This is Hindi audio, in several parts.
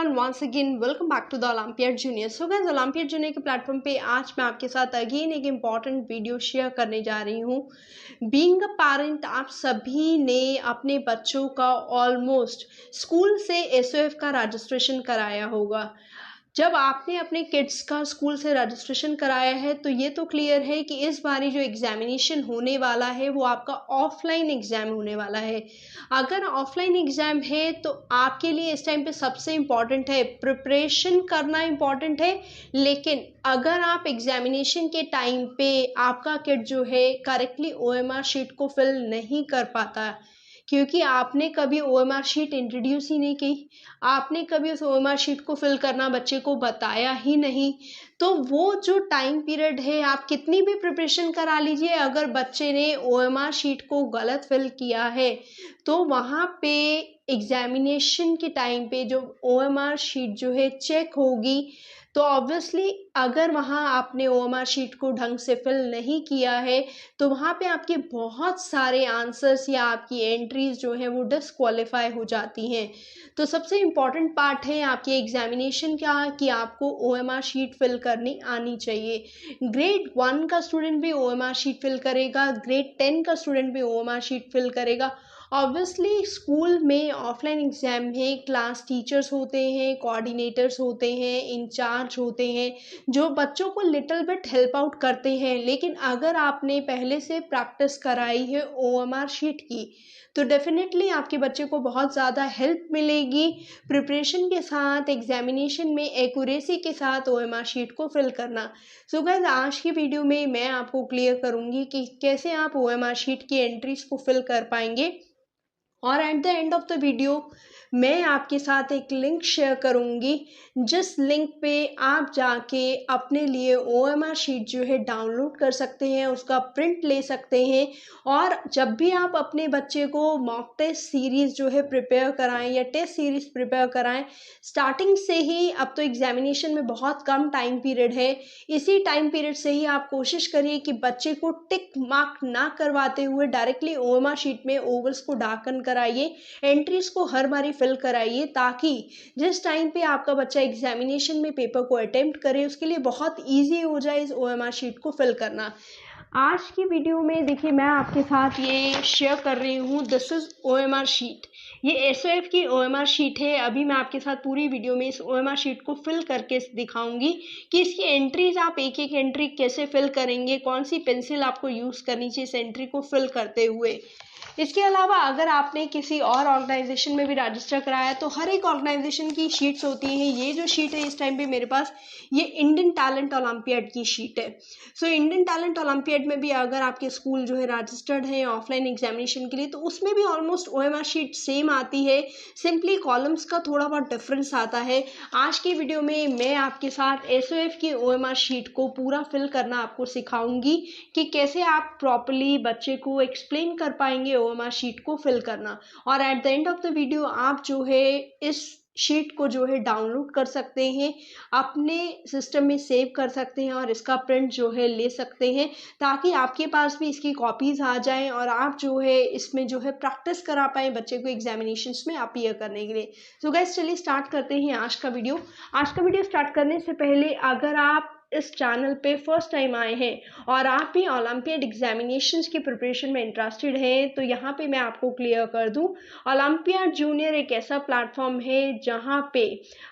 Everyone, once again welcome back to the Olympiad Junior. So guys, Olympiad Junior के प्लेटफॉर्म पे आज मैं आपके साथ अगेन एक इम्पॉर्टेंट वीडियो शेयर करने जा रही हूँ। बीइंग अ पेरेंट, आप सभी ने अपने बच्चों का ऑलमोस्ट स्कूल से एसओएफ का रजिस्ट्रेशन कराया होगा। जब आपने अपने किड्स का स्कूल से रजिस्ट्रेशन कराया है तो ये तो क्लियर है कि इस बारी जो एग्जामिनेशन होने वाला है वो आपका ऑफलाइन एग्जाम होने वाला है। अगर ऑफलाइन एग्जाम है तो आपके लिए इस टाइम पे सबसे इम्पॉर्टेंट है प्रिपरेशन करना इम्पॉर्टेंट है। लेकिन अगर आप एग्जामिनेशन के टाइम पे आपका किड जो है करेक्टली ओएमआर शीट को फिल नहीं कर पाता, क्योंकि आपने कभी ओएमआर शीट इंट्रोड्यूस ही नहीं की, आपने कभी उस ओएमआर शीट को फिल करना बच्चे को बताया ही नहीं, तो वो जो टाइम पीरियड है आप कितनी भी प्रिपरेशन करा लीजिए, अगर बच्चे ने ओएमआर शीट को गलत फिल किया है तो वहाँ पे एग्जामिनेशन के टाइम पे जो ओएमआर शीट जो है चेक होगी, तो ऑब्वियसली अगर वहाँ आपने ओएमआर शीट को ढंग से फिल नहीं किया है तो वहाँ पे आपके बहुत सारे आंसर्स या आपकी एंट्रीज जो है वो डिसक्वालीफाई हो जाती हैं। तो सबसे इम्पॉर्टेंट पार्ट है आपके एग्जामिनेशन का कि आपको ओएमआर शीट फिल करनी आनी चाहिए। ग्रेड 1 का स्टूडेंट भी ओएमआर शीट फिल करेगा, ग्रेड 10 का स्टूडेंट भी ओएमआर शीट फिल करेगा। ऑब्वियसली स्कूल में ऑफलाइन एग्जाम है, क्लास टीचर्स होते हैं, कोऑर्डिनेटर्स होते हैं, इंचार्ज होते हैं जो बच्चों को लिटिल बिट हेल्प आउट करते हैं। लेकिन अगर आपने पहले से प्रैक्टिस कराई है ओएमआर शीट की तो डेफिनेटली आपके बच्चे को बहुत ज़्यादा हेल्प मिलेगी प्रिपरेशन के साथ, एग्जामिनेशन में एक्यूरेसी के साथ ओएमआर शीट को फिल करना। सो गाइस, आज की वीडियो में मैं आपको क्लियर करूँगी कि कैसे आप ओएमआर शीट की एंट्रीज को फिल कर पाएंगे, और at the end of the video मैं आपके साथ एक लिंक शेयर करूंगी जिस लिंक पे आप जाके अपने लिए ओएमआर शीट जो है डाउनलोड कर सकते हैं, उसका प्रिंट ले सकते हैं। और जब भी आप अपने बच्चे को मॉक टेस्ट सीरीज़ जो है प्रिपेयर कराएं या टेस्ट सीरीज़ प्रिपेयर कराएं स्टार्टिंग से ही, अब तो एग्जामिनेशन में बहुत कम टाइम पीरियड है, इसी टाइम पीरियड से ही आप कोशिश करिए कि बच्चे को टिक मार्क ना करवाते हुए डायरेक्टली ओएमआर शीट में ओवल्स को डार्कन कराइए, एंट्रीज को हर बारी फिल कराइए, ताकि जिस टाइम पे आपका बच्चा एग्जामिनेशन में पेपर को अटेम्प्ट करे उसके लिए बहुत इजी हो जाए इस ओएमआर शीट को फिल करना। आज की वीडियो में देखिए मैं आपके साथ ये शेयर कर रही हूँ, दिस इज ओएमआर शीट। ये एसओएफ की ओएमआर शीट है। अभी मैं आपके साथ पूरी वीडियो में इस ओएमआर शीट को फिल करके दिखाऊंगी कि इसकी एंट्रीज आप एक एक एंट्री कैसे फिल करेंगे, कौन सी पेंसिल आपको यूज़ करनी चाहिए इस एंट्री को फिल करते हुए। इसके अलावा अगर आपने किसी और ऑर्गेनाइजेशन में भी रजिस्टर कराया तो हर एक ऑर्गेनाइजेशन की शीट्स होती हैं। ये जो शीट है इस टाइम पे मेरे पास, ये इंडियन टैलेंट ओलंपियाड की शीट है। सो इंडियन टैलेंट ओलंपियाड में भी अगर आपके स्कूल जो है रजिस्टर्ड है ऑफलाइन एग्जामिनेशन के लिए तो उसमें भी ऑलमोस्ट ओएमआर शीट सेम आती है, सिंपली कॉलम्स का थोड़ा बहुत डिफरेंस आता है। आज की वीडियो में मैं आपके साथ एसओएफ की ओएमआर शीट को पूरा फिल करना आपको सिखाऊंगी कि कैसे आप प्रॉपरली बच्चे को एक्सप्लेन कर पाएंगे ओएमआर शीट को फिल करना। और at the end of the video आप जो है इस शीट को जो है डाउनलोड कर सकते हैं, अपने सिस्टम में सेव कर सकते हैं और इसका प्रिंट जो है ले सकते हैं, ताकि आपके पास भी इसकी कॉपीज़ आ जाएं और आप जो है इसमें जो है प्रैक्टिस करा पाएँ बच्चे को एग्जामिनेशंस में अपीयर करने के लिए। सो गाइस, चलिए स्टार्ट करते हैं आज का वीडियो। आज का वीडियो स्टार्ट करने से पहले अगर आप इस चैनल पे फर्स्ट टाइम आए हैं और आप भी ओलंपियाड एग्जामिनेशंस की प्रिपरेशन में इंटरेस्टेड हैं तो यहाँ पे मैं आपको क्लियर कर दूं, ओलंपियाड जूनियर एक ऐसा प्लेटफॉर्म है जहाँ पे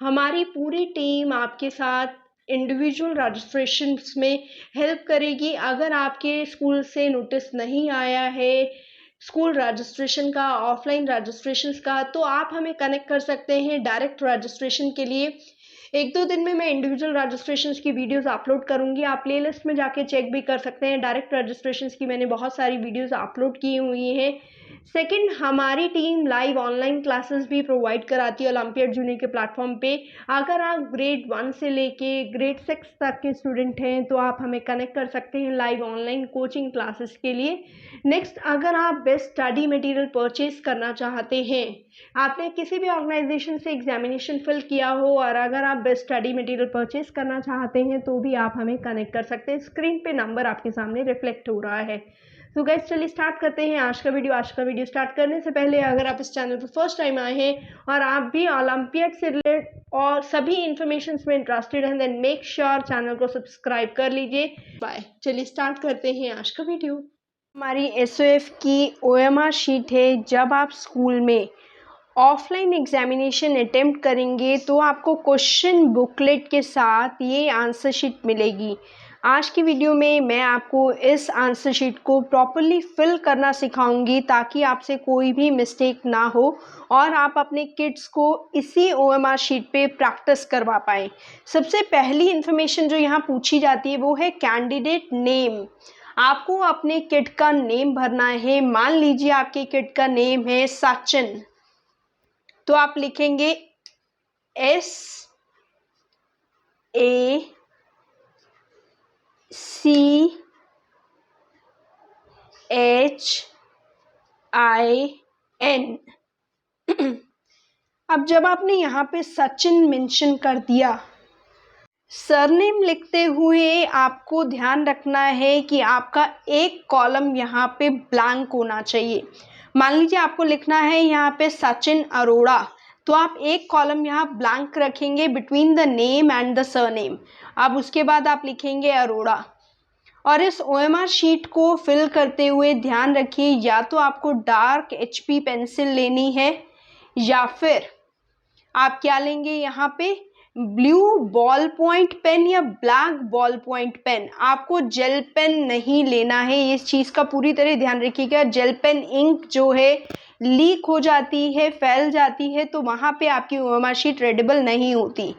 हमारी पूरी टीम आपके साथ इंडिविजुअल रजिस्ट्रेशंस में हेल्प करेगी। अगर आपके स्कूल से नोटिस नहीं आया है स्कूल रजिस्ट्रेशन का, ऑफलाइन रजिस्ट्रेशंस का, तो आप हमें कनेक्ट कर सकते हैं डायरेक्ट रजिस्ट्रेशन के लिए। एक दो दिन में मैं इंडिविजुअल रजिस्ट्रेशंस की वीडियोस अपलोड करूंगी, आप प्लेलिस्ट में जाके चेक भी कर सकते हैं। डायरेक्ट रजिस्ट्रेशंस की मैंने बहुत सारी वीडियोस अपलोड की हुई हैं। सेकंड, हमारी टीम लाइव ऑनलाइन क्लासेस भी प्रोवाइड कराती है ओलंपियाड जूनियर के प्लेटफॉर्म पे। अगर आप ग्रेड 1 से लेके ग्रेड 6 तक के स्टूडेंट हैं तो आप हमें कनेक्ट कर सकते हैं लाइव ऑनलाइन कोचिंग क्लासेस के लिए। नेक्स्ट, अगर आप बेस्ट स्टडी मटेरियल परचेज करना चाहते हैं, आपने किसी भी ऑर्गेनाइजेशन से एग्जामिनेशन फिल किया हो और अगर आप बेस्ट स्टडी मटेरियल परचेज करना चाहते हैं तो भी आप हमें कनेक्ट कर सकते हैं। स्क्रीन पे नंबर आपके सामने रिफ्लेक्ट हो रहा है। तो गाइस चलिए स्टार्ट करते हैं आज का वीडियो स्टार्ट करने से पहले अगर आप इस चैनल पर फर्स्ट टाइम आए हैं और आप भी ओलंपियड से रिलेटेड और सभी इंफॉर्मेशन में इंटरेस्टेड हैं देन मेक श्योर चैनल को सब्सक्राइब कर लीजिए। बाय। चलिए स्टार्ट करते हैं आज का वीडियो। हमारी एसओएफ की ओएमआर शीट है। जब आप स्कूल में ऑफलाइन एग्जामिनेशन अटेम्प्ट करेंगे तो आपको क्वेश्चन बुकलेट के साथ ये आंसर शीट मिलेगी। आज की वीडियो में मैं आपको इस आंसर शीट को प्रॉपरली फिल करना सिखाऊंगी ताकि आपसे कोई भी मिस्टेक ना हो और आप अपने किड्स को इसी ओएमआर शीट पे प्रैक्टिस करवा पाएँ। सबसे पहली इन्फॉर्मेशन जो यहाँ पूछी जाती है वो है कैंडिडेट नेम। आपको अपने किड का नेम भरना है। मान लीजिए आपके किड का नेम है सचिन, तो आप लिखेंगे SACHIN। अब जब आपने यहाँ पे सचिन मेंशन कर दिया, सरनेम लिखते हुए आपको ध्यान रखना है कि आपका एक कॉलम यहाँ पे ब्लैंक होना चाहिए। मान लीजिए आपको लिखना है यहाँ पे सचिन अरोड़ा, तो आप एक कॉलम यहाँ ब्लैंक रखेंगे between the name and the surname. अब उसके बाद आप लिखेंगे अरोड़ा। और इस ओएमआर शीट को फिल करते हुए ध्यान रखिए या तो आपको डार्क HB पेंसिल लेनी है या फिर आप क्या लेंगे यहाँ पे ब्लू बॉल पॉइंट पेन या ब्लैक बॉल पॉइंट पेन। आपको जेल पेन नहीं लेना है। इस चीज़ का पूरी तरह ध्यान रखिएगा। जेल पेन इंक जो है लीक हो जाती है, फैल जाती है, तो वहाँ पे आपकी ओएमआर शीट रीडेबल नहीं होती।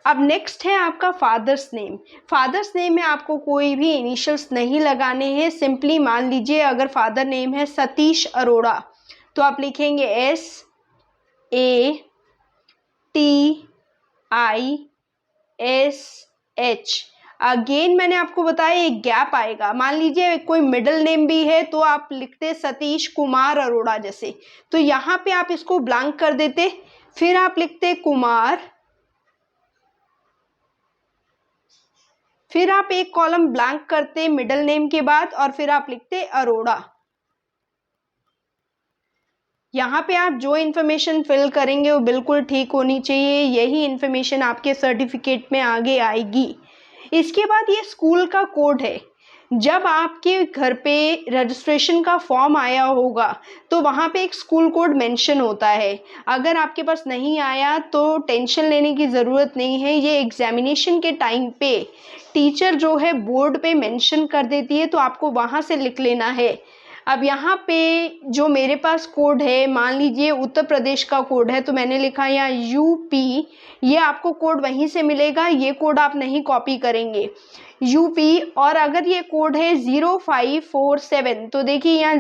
अब नेक्स्ट है आपका फादर्स नेम। फादर्स नेम में आपको कोई भी इनिशियल्स नहीं लगाने हैं। सिंपली मान लीजिए अगर फादर नेम है सतीश अरोड़ा, तो आप लिखेंगे SATISH। अगेन मैंने आपको बताया एक गैप आएगा। मान लीजिए कोई मिडिल नेम भी है तो आप लिखते सतीश कुमार अरोड़ा जैसे, तो यहाँ पे आप इसको ब्लैंक कर देते, फिर आप लिखते कुमार, फिर आप एक कॉलम ब्लैंक करते मिडिल नेम के बाद और फिर आप लिखते अरोड़ा। यहाँ पे आप जो इन्फॉर्मेशन फिल करेंगे वो बिल्कुल ठीक होनी चाहिए। यही इन्फॉर्मेशन आपके सर्टिफिकेट में आगे आएगी। इसके बाद ये स्कूल का कोड है। जब आपके घर पे रजिस्ट्रेशन का फॉर्म आया होगा तो वहाँ पे एक स्कूल कोड मेंशन होता है। अगर आपके पास नहीं आया तो टेंशन लेने की ज़रूरत नहीं है। ये एग्जामिनेशन के टाइम पे टीचर जो है बोर्ड पे मेंशन कर देती है, तो आपको वहाँ से लिख लेना है। अब यहाँ पे जो मेरे पास कोड है, मान लीजिए उत्तर प्रदेश का कोड है, तो मैंने लिखा यहाँ UP। ये आपको कोड वहीं से मिलेगा, ये कोड आप नहीं कॉपी करेंगे, UP। और अगर ये कोड है 0547, तो देखिए यहाँ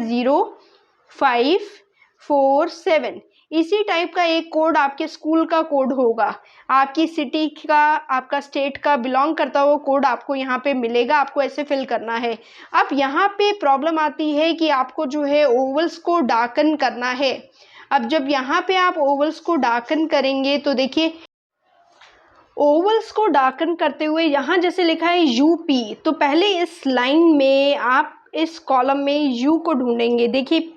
0547 इसी टाइप का एक कोड आपके स्कूल का कोड होगा। आपकी सिटी का, आपका स्टेट का बिलोंग करता हुआ कोड आपको यहाँ पे मिलेगा। आपको ऐसे फिल करना है। अब यहाँ पे प्रॉब्लम आती है कि आपको जो है ओवल्स को डार्कन करना है। अब जब यहाँ पे आप ओवल्स को डार्कन करेंगे तो देखिए ओवल्स को डार्कन करते हुए यहाँ जैसे लिखा है UP, तो पहले इस लाइन में आप इस कॉलम में U को ढूंढेंगे। देखिए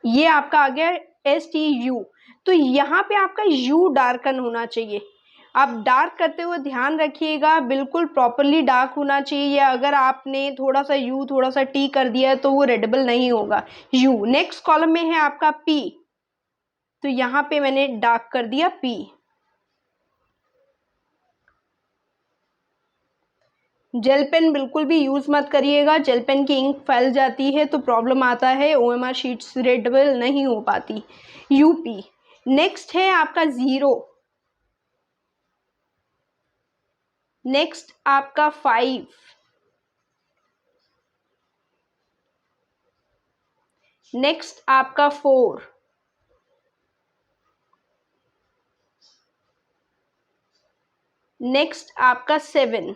ये आपका आ गया STU, तो यहाँ पे आपका U डार्कन होना चाहिए। आप डार्क करते हुए ध्यान रखिएगा, बिल्कुल प्रॉपरली डार्क होना चाहिए। या अगर आपने थोड़ा सा U थोड़ा सा T कर दिया तो वो रीडेबल नहीं होगा। U नेक्स्ट कॉलम में है आपका P, तो यहाँ पे मैंने डार्क कर दिया P। जेल पेन बिल्कुल भी यूज़ मत करिएगा। जेल पेन की इंक फैल जाती है तो प्रॉब्लम आता है, ओएमआर शीट्स रीडेबल नहीं हो पाती। UP नेक्स्ट है आपका 0, नेक्स्ट आपका 5, नेक्स्ट आपका 4, नेक्स्ट आपका 7।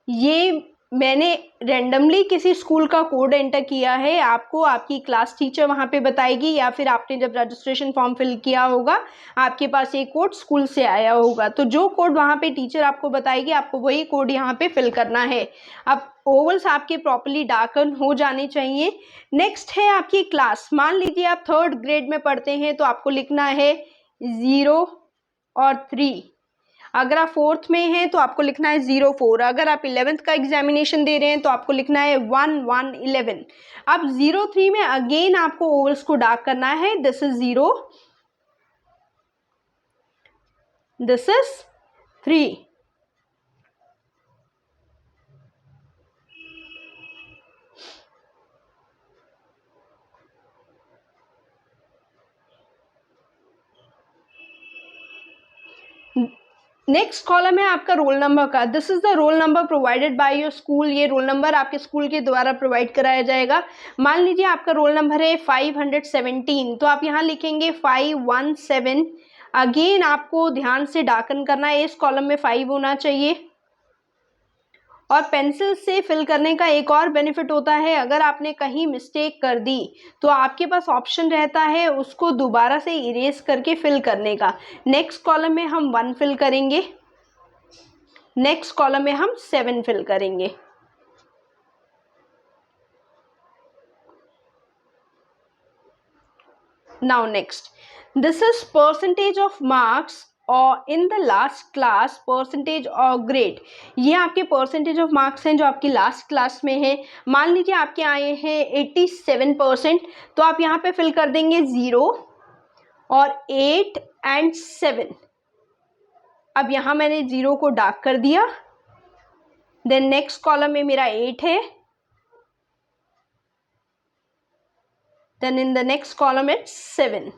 ये मैंने रेंडमली किसी स्कूल का कोड एंटर किया है, आपको आपकी क्लास टीचर वहाँ पे बताएगी, या फिर आपने जब रजिस्ट्रेशन फॉर्म फिल किया होगा आपके पास एक कोड स्कूल से आया होगा, तो जो कोड वहाँ पे टीचर आपको बताएगी आपको वही कोड यहाँ पे फिल करना है। अब ओवल्स आपके प्रॉपरली डार्कन हो जाने चाहिए। नेक्स्ट है आपकी क्लास। मान लीजिए आप 3rd ग्रेड में पढ़ते हैं तो आपको लिखना है 0 और 3। अगर आप 4th में हैं तो आपको लिखना है 0 4। अगर आप 11th का एग्जामिनेशन दे रहे हैं तो आपको लिखना है 1 1 11। अब 0 3 में अगेन आपको ओवल्स को डार्क करना है। This is 0, this is 3। Next column है आपका रोल नंबर का। This is the roll number provided by your school. ये रोल नंबर आपके स्कूल के द्वारा प्रोवाइड कराया जाएगा। मान लीजिए आपका रोल नंबर है 517, तो आप यहाँ लिखेंगे 517। अगेन आपको ध्यान से डार्कन करना है, इस कॉलम में 5 होना चाहिए। और पेंसिल से फिल करने का एक और बेनिफिट होता है, अगर आपने कहीं मिस्टेक कर दी तो आपके पास ऑप्शन रहता है उसको दोबारा से इरेज करके फिल करने का। नेक्स्ट कॉलम में हम 1 फिल करेंगे, नेक्स्ट कॉलम में हम 7 फिल करेंगे। Now next, this is percentage of marks और in the last class percentage और ग्रेड। ये आपके परसेंटेज ऑफ मार्क्स हैं जो आपकी लास्ट क्लास में है। मान लीजिए आपके आए हैं 87%, तो आप यहाँ पे फिल कर देंगे 0 और 8 एंड 7। अब यहाँ मैंने 0 को डार्क कर दिया। देन नेक्स्ट कॉलम में मेरा 8 है, then in the next column it's 7।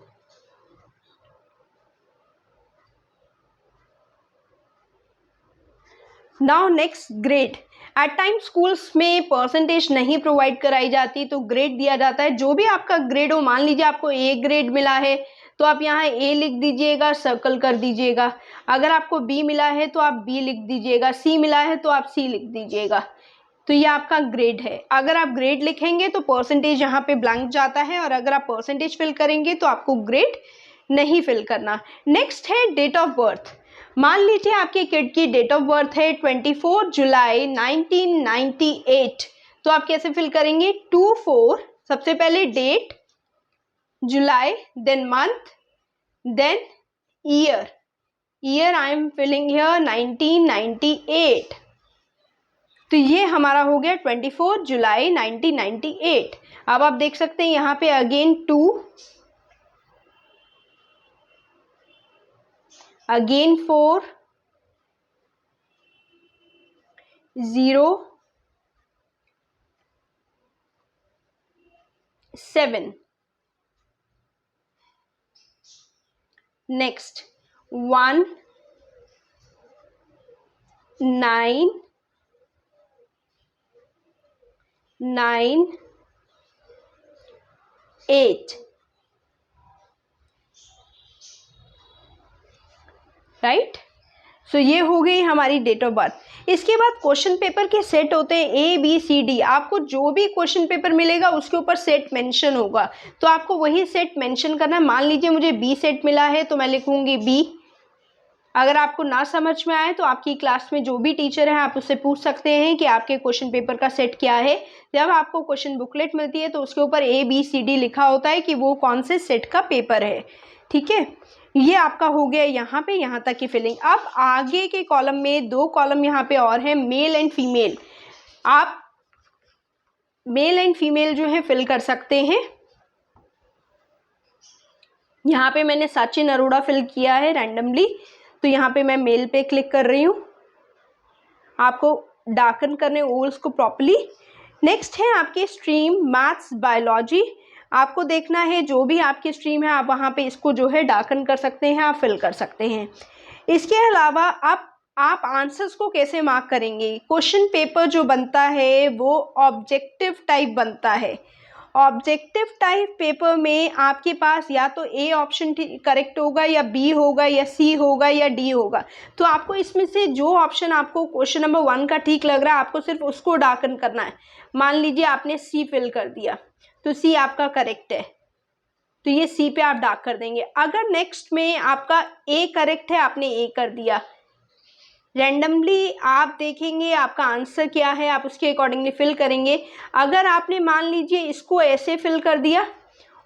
Now next grade. At time schools में परसेंटेज नहीं प्रोवाइड कराई जाती तो ग्रेड दिया जाता है। जो भी आपका ग्रेड हो, मान लीजिए आपको ए ग्रेड मिला है तो आप यहाँ ए लिख दीजिएगा, सर्कल कर दीजिएगा। अगर आपको बी मिला है तो आप बी लिख दीजिएगा, सी मिला है तो आप सी लिख दीजिएगा। तो ये आपका ग्रेड है। अगर आप ग्रेड लिखेंगे तो परसेंटेज यहाँ पे ब्लैंक जाता है, और अगर आप परसेंटेज फिल करेंगे तो आपको ग्रेड नहीं फिल करना। नेक्स्ट है डेट ऑफ बर्थ। मान लीजिए आपके किड की डेट ऑफ बर्थ है 24 जुलाई 1998, तो आप कैसे फिल करेंगे? 24, सबसे पहले डेट, जुलाई, then month, then year. Year I am filling here 1998। तो ये हमारा हो गया 24 जुलाई 1998। अब आप देख सकते हैं यहाँ पे अगेन 2, अगेन 4, 0, 7, नेक्स्ट 1, 9, 9, 8, राइट। सो ये हो गई हमारी डेट ऑफ बर्थ। इसके बाद क्वेश्चन पेपर के सेट होते हैं ए बी सी डी। आपको जो भी क्वेश्चन पेपर मिलेगा उसके ऊपर सेट मेंशन होगा, तो आपको वही सेट मेंशन करना है। मान लीजिए मुझे बी सेट मिला है तो मैं लिखूंगी बी। अगर आपको ना समझ में आए तो आपकी क्लास में जो भी टीचर है आप उससे पूछ सकते हैं कि आपके क्वेश्चन पेपर का सेट क्या है। जब आपको क्वेश्चन बुकलेट मिलती है तो उसके ऊपर ए बी सी डी लिखा होता है कि वो कौन से सेट का पेपर है। ठीक है, ये आपका हो गया यहाँ पे, यहाँ तक की फिलिंग। अब आगे के कॉलम में 2 कॉलम यहाँ पे और है, मेल एंड फीमेल। आप मेल एंड फीमेल जो है फिल कर सकते हैं। यहाँ पे मैंने सचिन अरोड़ा फिल किया है रैंडमली, तो यहाँ पे मैं मेल पे क्लिक कर रही हूँ। आपको डार्कन करने ओवल्स को प्रॉपर्ली। नेक्स्ट है आपकी स्ट्रीम मैथ्स बायोलॉजी। आपको देखना है जो भी आपकी स्ट्रीम है आप वहाँ पे इसको जो है डार्कन कर सकते हैं, आप फिल कर सकते हैं। इसके अलावा आप आंसर्स को कैसे मार्क करेंगे? क्वेश्चन पेपर जो बनता है वो ऑब्जेक्टिव टाइप बनता है, ऑब्जेक्टिव टाइप पेपर में आपके पास या तो ए ऑप्शन करेक्ट होगा या बी होगा या सी होगा या डी होगा। तो आपको इसमें से जो ऑप्शन आपको क्वेश्चन नंबर 1 का ठीक लग रहा है आपको सिर्फ उसको डार्कन करना है। मान लीजिए आपने सी फिल कर दिया तो सी आपका करेक्ट है, तो ये सी पे आप डार्क कर देंगे। अगर नेक्स्ट में आपका ए करेक्ट है, आपने ए कर दिया, रैंडमली आप देखेंगे आपका आंसर क्या है, आप उसके अकॉर्डिंगली फिल करेंगे। अगर आपने मान लीजिए इसको ऐसे फिल कर दिया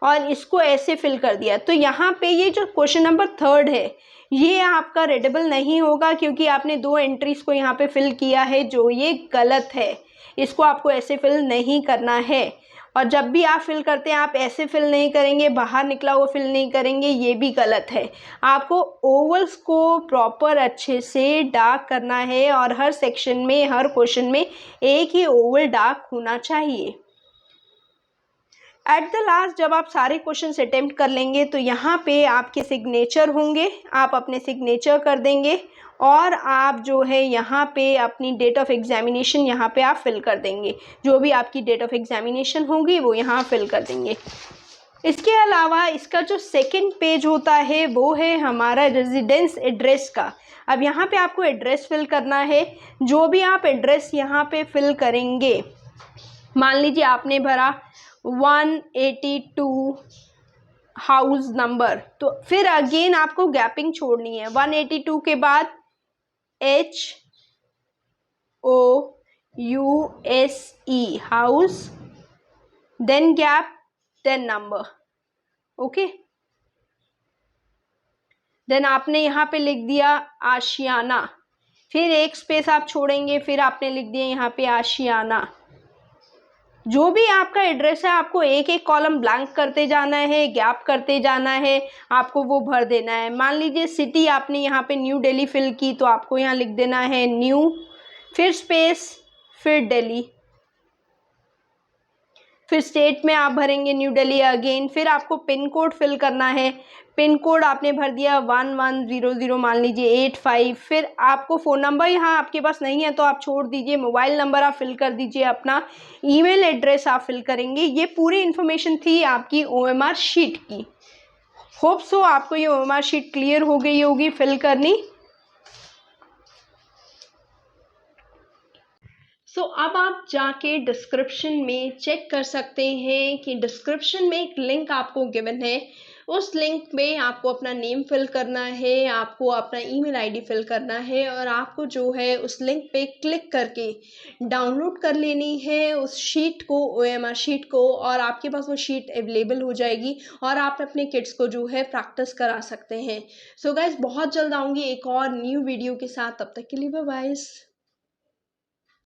और इसको ऐसे फिल कर दिया तो यहाँ पे ये जो क्वेश्चन नंबर 3 है ये आपका रीडेबल नहीं होगा, क्योंकि आपने 2 एंट्रीज को यहाँ पे फिल किया है जो ये गलत है। इसको आपको ऐसे फिल नहीं करना है, और जब भी आप फिल करते हैं आप ऐसे फिल नहीं करेंगे, बाहर निकला हुआ फिल नहीं करेंगे, ये भी गलत है। आपको ओवल्स को प्रॉपर अच्छे से डार्क करना है और हर सेक्शन में हर क्वेश्चन में एक ही ओवल डार्क होना चाहिए। एट द लास्ट जब आप सारे क्वेश्चन अटेम्प्ट कर लेंगे तो यहाँ पे आपके सिग्नेचर होंगे, आप अपने सिग्नेचर कर देंगे और आप जो है यहाँ पे अपनी डेट ऑफ एग्जामिनेशन यहाँ पे आप फिल कर देंगे। जो भी आपकी डेट ऑफ एग्जामिनेशन होगी वो यहाँ फिल कर देंगे। इसके अलावा इसका जो सेकंड पेज होता है वो है हमारा रेजिडेंस एड्रेस का। अब यहाँ पे आपको एड्रेस फिल करना है। जो भी आप एड्रेस यहाँ पे फिल करेंगे, मान लीजिए आपने भरा 182 हाउस नंबर, तो फिर अगेन आपको गैपिंग छोड़नी है। 182 के बाद HOUSE house, then gap, then number. Okay, then आपने यहाँ पे लिख दिया आशियाना, फिर एक स्पेस आप छोड़ेंगे, फिर आपने लिख दिया यहाँ पे आशियाना। जो भी आपका एड्रेस है आपको एक एक कॉलम ब्लैंक करते जाना है, गैप करते जाना है, आपको वो भर देना है। मान लीजिए सिटी आपने यहाँ पे न्यू दिल्ली फिल की तो आपको यहाँ लिख देना है न्यू, फिर स्पेस, फिर दिल्ली। फिर स्टेट में आप भरेंगे न्यू दिल्ली अगेन। फिर आपको पिन कोड फिल करना है। पिन कोड आपने भर दिया 1100 मान लीजिए 85। फिर आपको फ़ोन नंबर यहाँ आपके पास नहीं है तो आप छोड़ दीजिए, मोबाइल नंबर आप फिल कर दीजिए, अपना ईमेल एड्रेस आप फिल करेंगे। ये पूरी इन्फॉर्मेशन थी आपकी OMR शीट की। होप सो आपको ये OMR शीट क्लियर हो गई होगी फिल करनी। अब आप जाके डिस्क्रिप्शन में चेक कर सकते हैं कि डिस्क्रिप्शन में एक लिंक आपको गिवन है। उस लिंक में आपको अपना नेम फिल करना है, आपको अपना ईमेल आईडी फिल करना है और आपको जो है उस लिंक पे क्लिक करके डाउनलोड कर लेनी है उस शीट को, OMR शीट को, और आपके पास वो शीट अवेलेबल हो जाएगी और आप अपने किड्स को जो है प्रैक्टिस करा सकते हैं। सो गाइज बहुत जल्द आऊँगी एक और न्यू वीडियो के साथ, तब तक के लिए बाय बाय।